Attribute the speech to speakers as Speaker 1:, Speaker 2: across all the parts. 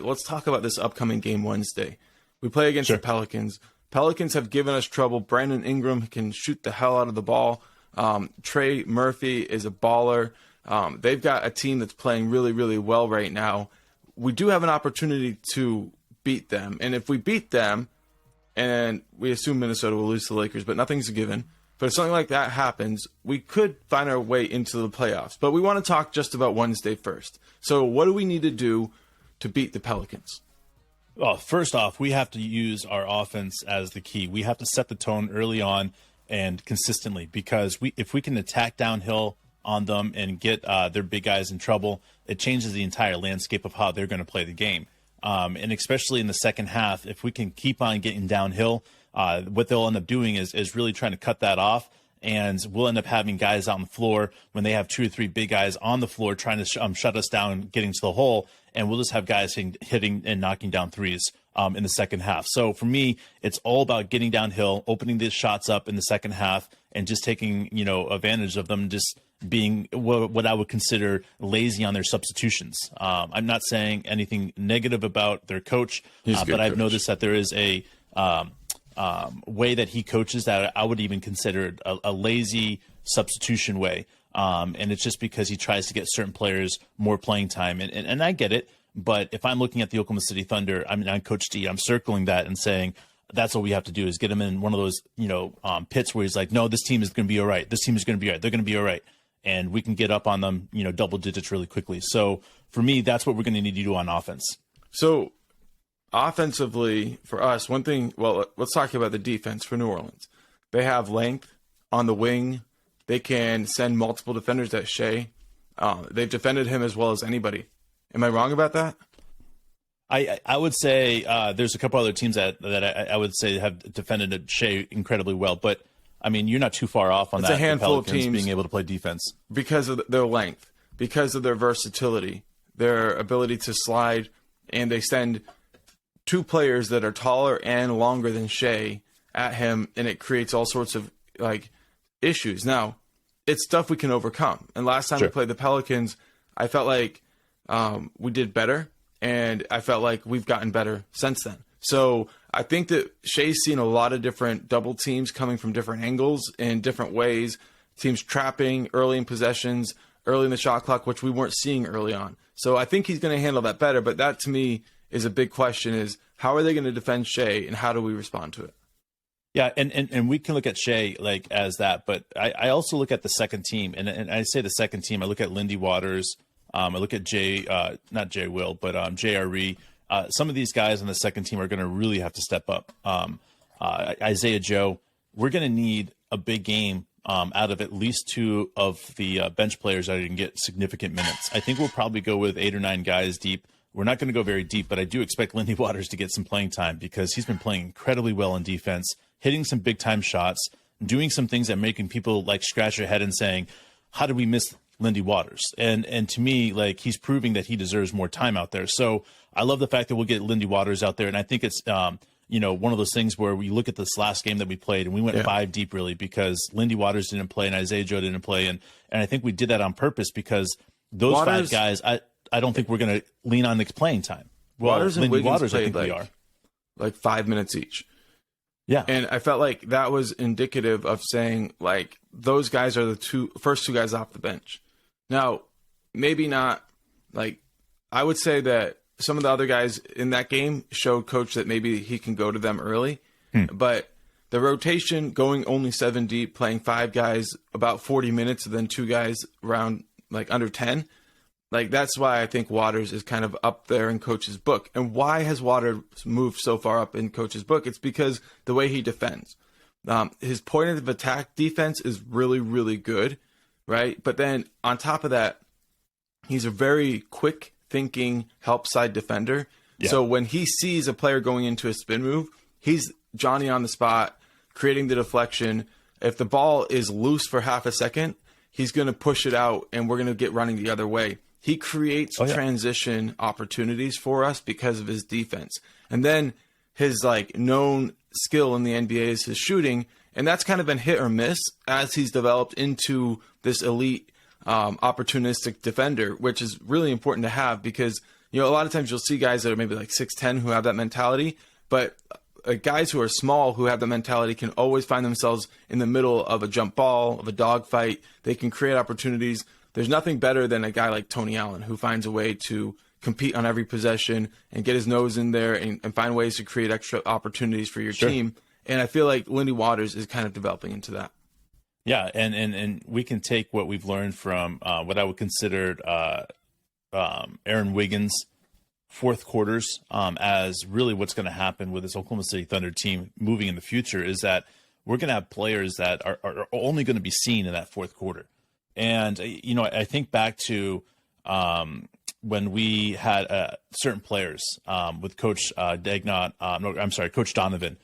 Speaker 1: let's talk about this upcoming game Wednesday. We play against
Speaker 2: Sure.
Speaker 1: the Pelicans. Pelicans have given us trouble. Brandon Ingram can shoot the hell out of the ball. Trey Murphy is a baller. They've got a team that's playing really, really well right now. We do have an opportunity to beat them. And if we beat them, and we assume Minnesota will lose to the Lakers, but nothing's a given. But if something like that happens, we could find our way into the playoffs. But we want to talk just about Wednesday first. So what do we need to do to beat the Pelicans?
Speaker 2: Well, first off, we have to use our offense as the key. We have to set the tone early on and consistently, because if we can attack downhill on them and get their big guys in trouble, it changes the entire landscape of how they're going to play the game. And especially in the second half, if we can keep on getting downhill, what they'll end up doing is really trying to cut that off. And we'll end up having guys on the floor when they have 2 or 3 big guys on the floor trying to shut us down, getting to the hole. And we'll just have guys hitting and knocking down threes in the second half. So for me, it's all about getting downhill, opening these shots up in the second half, and just taking advantage of them, just being what I would consider lazy on their substitutions. I'm not saying anything negative about their coach, but I've noticed that there is a way that he coaches that I would even consider a lazy substitution way. And it's just because he tries to get certain players more playing time. And I get it. But if I'm looking at the Oklahoma City Thunder, I'm Coach D, I'm circling that and saying that's what we have to do is get him in one of those, pits where he's like, no, this team is going to be all right. This team is going to be all right. They're going to be all right. And we can get up on them, double digits really quickly. So for me, that's what we're going to need to do on offense.
Speaker 1: So offensively, for us, one thing, let's talk about the defense for New Orleans. They have length on the wing. They can send multiple defenders at Shea. They've defended him as well as anybody. Am I wrong about that?
Speaker 2: I would say there's a couple other teams that I would say have defended Shea incredibly well. But, you're not too far off on that.
Speaker 1: It's a handful of teams
Speaker 2: being able to play defense.
Speaker 1: Because of their length, because of their versatility, their ability to slide, and they send 2 players that are taller and longer than Shea at him, and it creates all sorts of issues. Now, it's stuff we can overcome. And last time we played the Pelicans, I felt like we did better, and I felt like we've gotten better since then. So I think that Shea's seen a lot of different double teams coming from different angles in different ways, teams trapping early in possessions, early in the shot clock, which we weren't seeing early on. So I think he's going to handle that better, but that to me is a big question, is how are they going to defend Shea, and how do we respond to it?
Speaker 2: Yeah, and we can look at Shea as that, but I also look at the second team, and I say the second team. I look at Lindy Waters, I look at not Jay Will, but J.R.E. Some of these guys on the second team are going to really have to step up. Isaiah Joe, we're going to need a big game out of at least 2 of the bench players that can get significant minutes. I think we'll probably go with 8 or 9 guys deep. We're not going to go very deep, but I do expect Lindy Waters to get some playing time because he's been playing incredibly well in defense, hitting some big-time shots, doing some things that making people scratch their head and saying, how did we miss Lindy Waters? And to me, he's proving that he deserves more time out there. So I love the fact that we'll get Lindy Waters out there, and I think it's one of those things where we look at this last game that we played, and we went 5 deep really because Lindy Waters didn't play and Isaiah Joe didn't play, and I think we did that on purpose because those Waters, 5 guys, I don't think we're going to lean on the playing time. Well,
Speaker 1: Waters and
Speaker 2: Lindy
Speaker 1: Wiggins
Speaker 2: Waters, I think
Speaker 1: played
Speaker 2: we are
Speaker 1: 5 minutes each.
Speaker 2: Yeah.
Speaker 1: And I felt like that was indicative of saying, those guys are the first two guys off the bench. Now, maybe not, I would say that some of the other guys in that game showed coach that maybe he can go to them early. But the rotation, going only 7 deep, playing 5 guys about 40 minutes, and then 2 guys around, under 10, that's why I think Waters is kind of up there in coach's book. And why has Waters moved so far up in coach's book? It's because the way he defends. His point of attack defense is really, really good, right? But then on top of that, he's a very quick thinking help side defender. Yeah. So when he sees a player going into a spin move, he's Johnny on the spot, creating the deflection. If the ball is loose for half a second, he's going to push it out and we're going to get running the other way. He creates transition opportunities for us because of his defense. And then his known skill in the NBA is his shooting. And that's kind of been hit or miss as he's developed into this elite opportunistic defender, which is really important to have because You know, a lot of times you'll see guys that are maybe like 6'10" who have that mentality, but guys who are small who have the mentality can always find themselves in the middle of a jump ball, of a dogfight. They can create opportunities. There's nothing better than a guy like Tony Allen who finds a way to compete on every possession and get his nose in there and find ways to create extra opportunities for your team. And I feel like Lindy Waters is kind of developing into that.
Speaker 2: Yeah, and we can take what we've learned from what I would consider Aaron Wiggins' fourth quarters as really what's going to happen with this Oklahoma City Thunder team moving in the future is that we're going to have players that are only going to be seen in that fourth quarter. And, you know, I think back to when we had certain players with Coach Coach Donovan.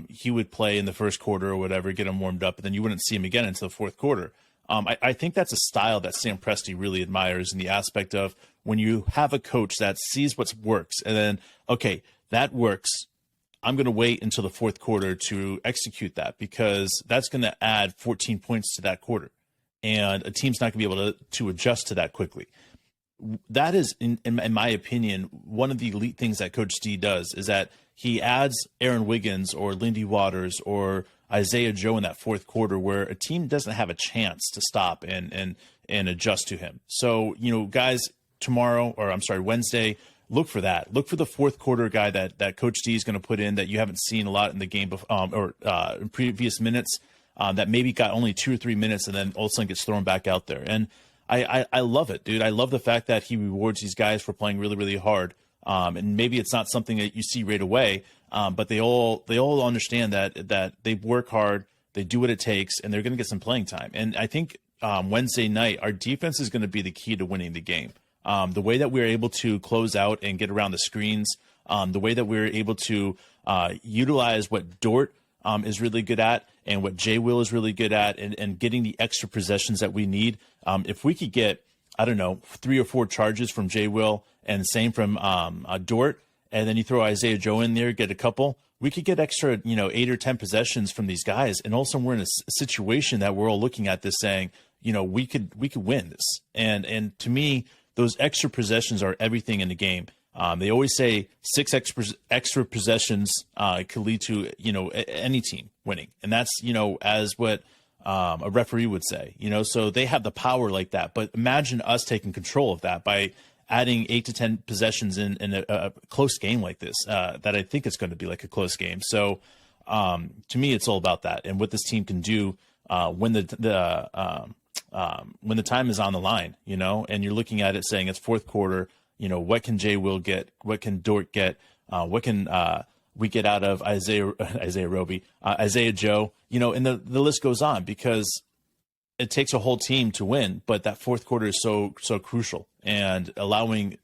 Speaker 2: He would play in the first quarter or whatever, get him warmed up, and then you wouldn't see him again until the fourth quarter. I think that's a style that Sam Presti really admires in the aspect of when you have a coach that sees what works and then, okay, that works. I'm going to wait until the fourth quarter to execute that because that's going to add 14 points to that quarter. And a team's not going to be able to adjust to that quickly. That is, in my opinion, one of the elite things that Coach D does is that he adds Aaron Wiggins or Lindy Waters or Isaiah Joe in that fourth quarter where a team doesn't have a chance to stop and adjust to him. So, you know, guys, Wednesday, look for that. Look for the fourth quarter guy that Coach D is going to put in that you haven't seen a lot in the game in previous minutes that maybe got only 2 or 3 minutes and then all of a sudden gets thrown back out there. And I love it, dude. I love the fact that he rewards these guys for playing really, really hard. And maybe it's not something that you see right away, but they all understand that they work hard, they do what it takes, and they're going to get some playing time. And I think Wednesday night, our defense is going to be the key to winning the game. The way that we're able to close out and get around the screens, the way that we're able to utilize what Dort is really good at and what Jay Will is really good at and getting the extra possessions that we need. If we could get, 3 or 4 charges from Jay Will and same from Dort, and then you throw Isaiah Joe in there, get a couple, we could get extra, 8 or 10 possessions from these guys. And also we're in a situation that we're all looking at this saying, we could win this. And to me, those extra possessions are everything in the game. They always say 6 extra possessions could lead to, any team winning. And that's, as what a referee would say, so they have the power like that. But imagine us taking control of that by adding 8 to 10 possessions in a close game like this, that I think it's going to be like a close game. So to me, it's all about that and what this team can do when the time is on the line, and you're looking at it saying it's fourth quarter. What can Jay Will get? What can Dort get? What can we get out of Isaiah Joe? And the list goes on because it takes a whole team to win, but that fourth quarter is so crucial. And allowing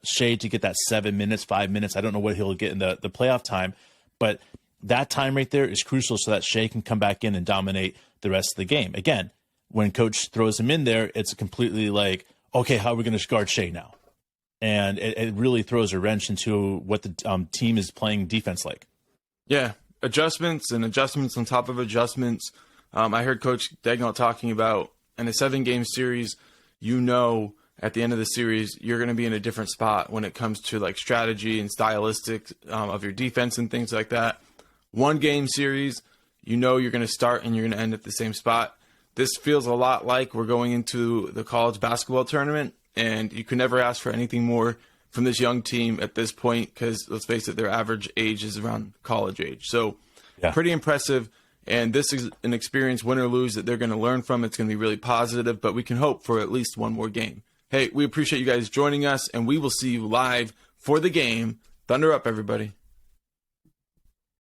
Speaker 2: Shea to get that 7 minutes, 5 minutes, I don't know what he'll get in the playoff time, but that time right there is crucial so that Shea can come back in and dominate the rest of the game. Again, when coach throws him in there, it's completely like, okay, how are we going to guard Shea now? And it really throws a wrench into what the team is playing defense like. Yeah,
Speaker 1: adjustments on top of adjustments. I heard Coach Dagnall talking about in a 7-game series, at the end of the series, you're going to be in a different spot when it comes to like strategy and stylistic of your defense and things like that. 1-game series, you're going to start and you're going to end at the same spot. This feels a lot like we're going into the college basketball tournament, and you can never ask for anything more from this young team at this point because, let's face it, their average age is around college age. So Pretty impressive, and this is an experience, win or lose, that they're going to learn from. It's going to be really positive, but we can hope for at least one more game. Hey, we appreciate you guys joining us, and we will see you live for the game. Thunder up, everybody.